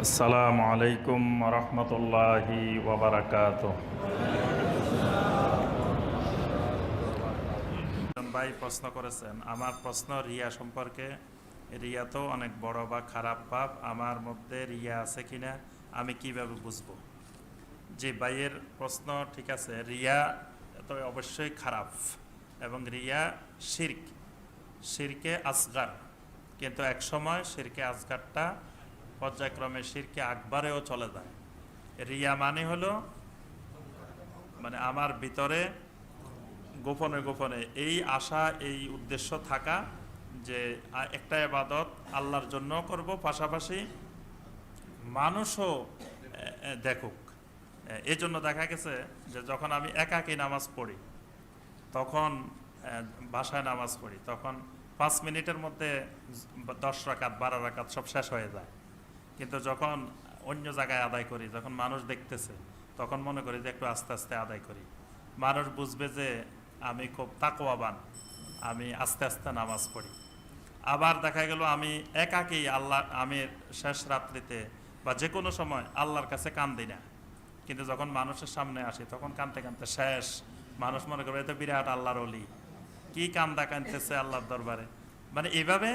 আসসালামু আলাইকুম রহমতুল্লাহি ওয়াবারাকাতুহ। ভাই প্রশ্ন করেছেন, আমার প্রশ্ন রিয়া সম্পর্কে। রিয়া তো অনেক বড় বা খারাপ পাপ, আমার মধ্যে রিয়া আছে কিনা আমি কিভাবে বুঝবো? যে ভাইয়ের প্রশ্ন ঠিক আছে, রিয়া তো অবশ্যই খারাপ এবং রিয়া শিরক, শিরকে আসগার, কিন্তু এক সময় শিরকে আসগারটা পর্যায়ক্রমে শিরকে আকবারেও চলে যায়। রিয়া মানে হলো মানে আমার ভিতরে গোপনে গোপনে এই আশা, এই উদ্দেশ্য থাকা যে একটা ইবাদত আল্লাহর জন্য করব, পাশাপাশি মানুষও দেখুক। এই জন্য দেখা গেছে যে যখন আমি একাকী নামাজ পড়ি, তখন বাসায় নামাজ পড়ি, তখন 5 মিনিটের মধ্যে 10 রাকাত 12 রাকাত সব শেষ হয়ে যায়। কিন্তু যখন অন্য জায়গায় আদায় করি, যখন মানুষ দেখতেছে, তখন মনে করি যে একটু আস্তে আস্তে আদায় করি। মানুষ বুঝবে যে আমি খুব তাকওয়াবান, আমি আস্তে আস্তে নামাজ পড়ি। আবার দেখা গেল আমি একাকী আল্লাহ, আমি শেষ রাত্রিতে বা যে কোনো সময় আল্লাহর কাছে কান্দি না, কিন্তু যখন মানুষের সামনে আসি তখন কানতে কানতে শেষ। মানুষ মনে করবে এটা বিরাট আল্লাহর ওলি, কি কান্দা কানতেছে আল্লাহর দরবারে। মানে এইভাবে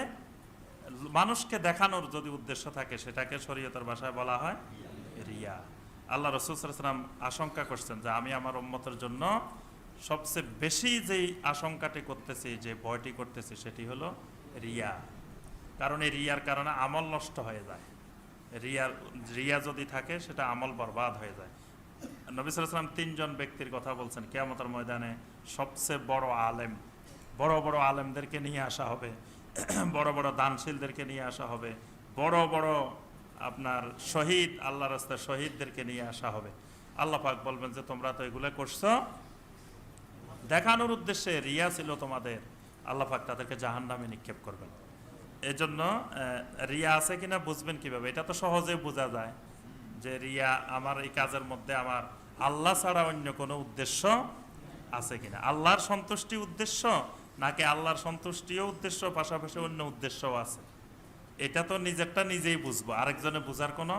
মানুষকে দেখানোর যদি উদ্দেশ্য থাকে, সেটাকে শরীয়তের ভাষায় বলা হয় রিয়া। আল্লাহ রাসূল সাল্লাল্লাহু আলাইহি ওয়াসাল্লাম আশঙ্কা করছেন যে আমি আমার উম্মতের জন্য সবচেয়ে বেশি যেই আশঙ্কাটি করতেছি, যে ভয়টি করতেছি, সেটি হলো রিয়া। কারণ এই রিয়ার কারণে আমল নষ্ট হয়ে যায়। রিয়া যদি থাকে সেটা আমল বরবাদ হয়ে যায়। নবী সাল্লাল্লাহু আলাইহি ওয়াসাল্লাম 3 জন ব্যক্তির কথা বলছেন, কিয়ামতের ময়দানে সবচেয়ে বড় আলেম, বড় বড় আলেমদেরকে নিয়ে আসা হবে, বড় বড় দানশীলদেরকে নিয়ে আসা হবে, বড় বড় আপনার শহীদ, আল্লাহ রাস্তায় শহীদদেরকে নিয়ে আসা হবে। আল্লাহ পাক বলবেন যে তোমরা তো এগুলো করছো দেখানোর উদ্দেশ্যে, রিয়া ছিল তোমাদের। আল্লাহ পাক তাদেরকে জাহান্নামে নিক্ষেপ করবেন। এজন্য রিয়া আছে কিনা বুঝবেন কিভাবে? এটা তো সহজে বোঝা যায় যে রিয়া আমার এই কাজের মধ্যে আমার আল্লাহ ছাড়া অন্য কোনো উদ্দেশ্য আছে কিনা, আল্লাহর সন্তুষ্টি উদ্দেশ্য নাকি আল্লাহর সন্তুষ্টিও উদ্দেশ্য, পাশাপাশি অন্য উদ্দেশ্যও আছে। এটা তো নিজেরটা নিজেই বুঝবো, আরেকজনে বোঝার কোনো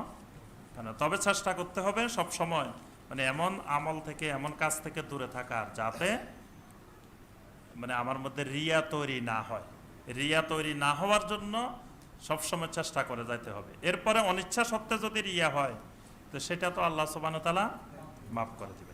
কেন। তবে চেষ্টা করতে হবে সব সময় মানে এমন আমল থেকে, এমন কাজ থেকে দূরে থাকার, যাতে মানে আমার মধ্যে রিয়া তৈরি না হয়। রিয়া তৈরি না হওয়ার জন্য সবসময় চেষ্টা করে যাইতে হবে। এরপরে অনিচ্ছা সত্ত্বে যদি রিয়া হয়, তো সেটা তো আল্লাহ সুবহানাহু ওয়া তাআলা মাফ করে দিবেন।